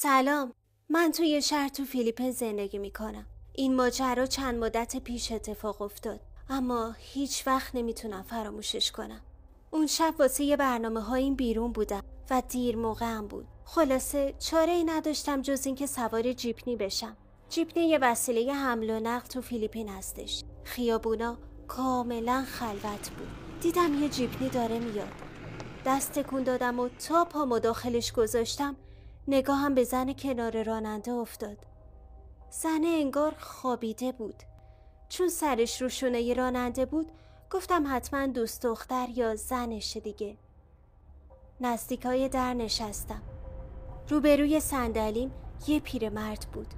سلام، من توی شهر تو فیلیپین زندگی میکنم. این ماجرا چند مدت پیش اتفاق افتاد، اما هیچ وقت نمیتونم فراموشش کنم. اون شب واسه یه برنامه‌های بیرون بودم و دیر موقعم بود. خلاصه چاره‌ای نداشتم جز اینکه سوار جیپنی بشم. جیپنی یه وسیله حمل و نقل تو فیلیپین هستش. خیابونا کاملا خلوت بود. دیدم یه جیپنی داره میاد. دست تکون دادم و تا پامو داخلش گذاشتم نگاهم به زن کنار راننده افتاد. زن انگار خوابیده بود. چون سرش رو شونه راننده بود گفتم حتما دوست دختر یا زنشه دیگه. نزدیکای در نشستم. روبروی صندلیم یه پیرمرد بود.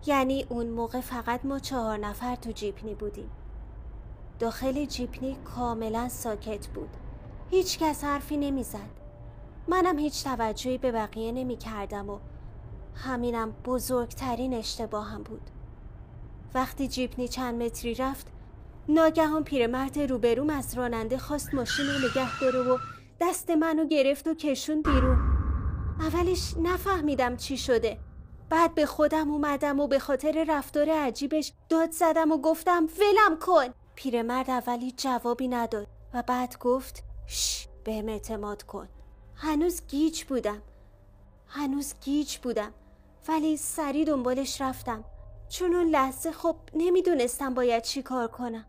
یعنی اون موقع فقط ما 4 نفر تو جیپنی بودیم. داخل جیپنی کاملا ساکت بود. هیچ کس حرفی نمیزد. منم هیچ توجهی به بقیه نمی کردم و همینم بزرگترین اشتباهم بود. وقتی جیپنی چند متری رفت ناگهان پیرمرد روبروم از راننده خواست ماشین رو نگه داره و دست منو گرفت و کشون بیرون. اولش نفهمیدم چی شده. بعد به خودم اومدم و به خاطر رفتار عجیبش داد زدم و گفتم ولم کن. پیرمرد اولی جوابی نداد و بعد گفت شش، بهم اعتماد کن. هنوز گیج بودم ولی سریع دنبالش رفتم چون اون لحظه خب نمیدونستم باید چی کار کنم.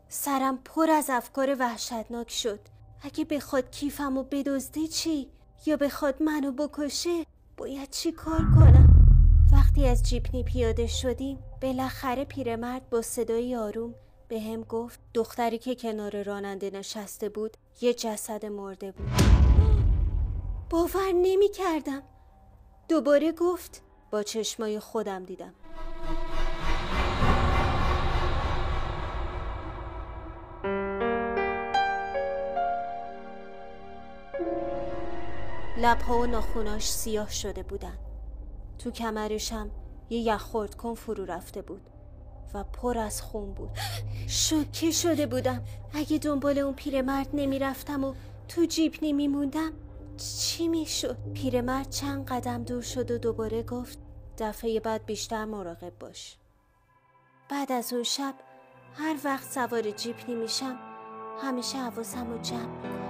سرم پر از افکار وحشتناک شد. اگه بخواد کیفمو بدزده چی؟ یا بخواد منو بکشه باید چی کار کنم؟ وقتی از جیپنی پیاده شدیم بالاخره پیرمرد با صدای آروم به هم گفت دختری که کنار راننده نشسته بود یه جسد مرده بود. باور نمی کردم. دوباره گفت با چشمای خودم دیدم. لبها و ناخوناش سیاه شده بودن. تو کمرش هم یه یخورد کن فرو رفته بود و پر از خون بود. شوکه شده بودم. اگه دنبال اون پیرمرد نمی رفتم و تو جیپنی می موندم چی می شد؟ پیرمرد چند قدم دور شد و دوباره گفت دفعه بعد بیشتر مراقب باش. بعد از اون شب هر وقت سوار جیپنی میشم همیشه حواسم رو جمع میکنم.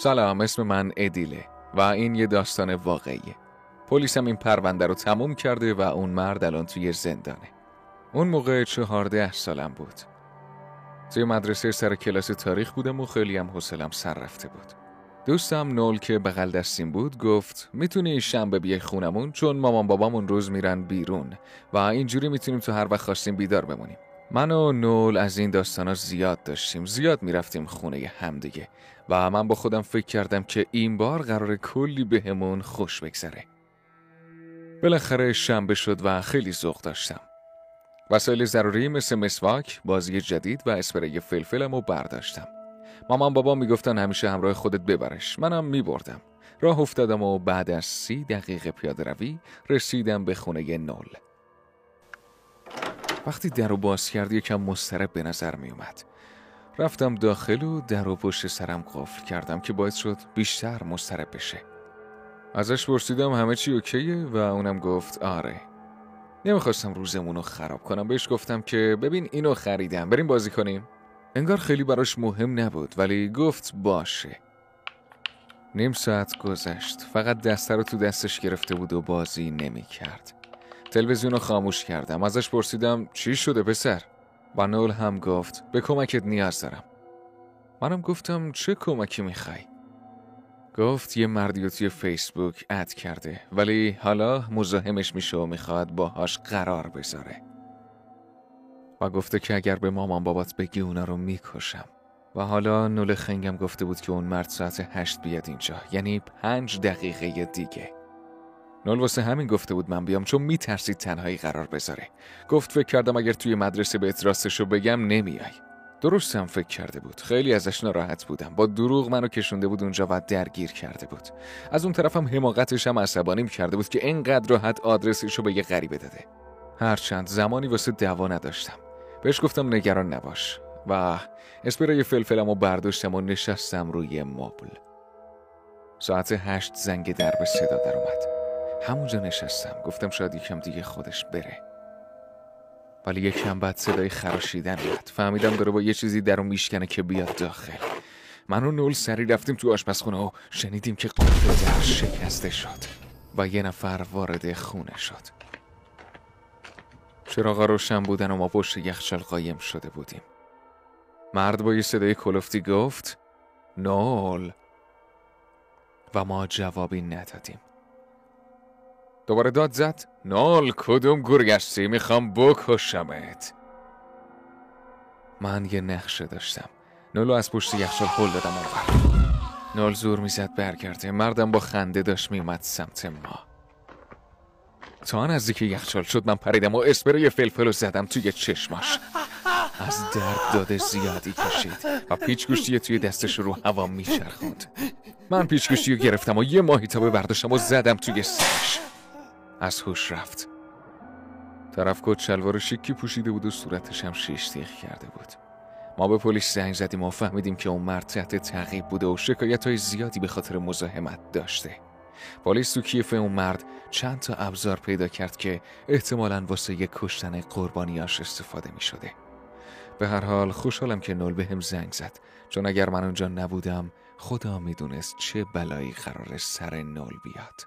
سلام، اسم من ادیله و این یه داستان واقعیه. پلیس هم این پرونده رو تموم کرده و اون مرد الان توی زندانه. اون موقع 14 سالم بود. توی مدرسه سر کلاس تاریخ بودم و خیلی هم حوصله‌ام سر رفته بود. دوستم نول که بغل دستیم بود گفت میتونی شنبه بیای خونمون چون مامان بابامون روز میرن بیرون و اینجوری میتونیم تو هر وقت خواستیم بیدار بمونیم. من و نول از این داستانا زیاد داشتیم، زیاد میرفتیم خونه همدیگه و من با خودم فکر کردم که این بار قراره کلی بهمون خوش بگذره. بالاخره شنبه شد و خیلی ذوق داشتم. وسایل ضروری مثل مسواک، بازی جدید و اسپری فلفلم رو برداشتم. مامان بابا میگفتن همیشه همراه خودت ببرش. منم میبردم. راه افتادم و بعد از 30 دقیقه پیاده روی رسیدم به خونه نول. وقتی در رو باز کرد یکم مضطرب به نظر می اومد. رفتم داخل و در رو پشت سرم قفل کردم که باعث شد بیشتر مضطرب بشه. ازش پرسیدم همه چی اوکیه و اونم گفت آره. نمیخواستم روزمون رو خراب کنم. بهش گفتم که ببین اینو خریدم، بریم بازی کنیم. انگار خیلی براش مهم نبود ولی گفت باشه. نیم ساعت گذشت. فقط دسته رو تو دستش گرفته بود و بازی نمی کرد. تلویزیون رو خاموش کردم. ازش پرسیدم چی شده پسر؟ و نول هم گفت به کمکت نیاز دارم. منم گفتم چه کمکی میخوای؟ گفت یه مردی رو توی فیسبوک اد کرده ولی حالا مزاحمش میشه و میخواد باهاش قرار بذاره و گفته که اگر به مامان بابات بگی اونا رو میکشم. و حالا نول خنگم گفته بود که اون مرد ساعت 8 بیاد اینجا، یعنی 5 دقیقه دیگه. نول واسه همین گفته بود من بیام چون میترسید تنهایی قرار بذاره. گفت فکر کردم اگر توی مدرسه بهت راستشو بگم نمیای. درستم فکر کرده بود. خیلی ازش ناراحت بودم. با دروغ منو کشونده بود اونجا و درگیر کرده بود. از اون طرفم حماقتش هم عصبانیم کرده بود که اینقدر راحت آدرسشو به یه غریبه داده. هرچند زمانی واسه دعوا نداشتم. بهش گفتم نگران نباش و اسپری فلفلمو برداشتم و نشستم روی مبل. ساعت 8 زنگ در به صدا در اومد. همونجا نشستم. گفتم شاید یکم دیگه خودش بره. ولی یکم بعد صدای خراشیدن اومد. فهمیدم داره با یه چیزی درو میشکنه که بیاد داخل. من و نول سری رفتیم تو آشپزخونه و شنیدیم که قفل در شکسته شد و یه نفر وارد خونه شد. چراغا روشن بودن و ما پشت یخچال قایم شده بودیم. مرد با یه صدای کلفتی گفت نول و ما جوابی ندادیم. دوباره داد زد نول کدوم گرگستی میخوام بکشمت. من یه نقشه داشتم. نولو از پشت یخچال هل دادم اونور. نول زور میزد برگرده. مردم با خنده داشت میومد سمت ما. تا نزدیک یخچال شد من پریدم و اسپری فلفل رو زدم توی چشماش. از درد داده زیادی کشید و پیچگوشتی توی دستش رو هوا میچرخوند. من پیچگوشتی رو گرفتم و یه ماهیتابه برداشتم و زدم توی سرش. از هوش رفت. طرف کت شلوار شیکی پوشیده بود و صورتش هم شیش تیغ کرده بود. ما به پلیس زنگ زدیم و فهمیدیم که اون مرد تحت تعقیب بوده و شکایت‌های زیادی به خاطر مزاحمت داشته. پلیس تو کیف اون مرد چند تا ابزار پیدا کرد که احتمالاً واسه یک کشتن قربانیاش استفاده می شده. به هر حال خوشحالم که نول بهم زنگ زد، چون اگر من اونجا نبودم خدا میدونست چه بلایی قرار سر نول بیاد.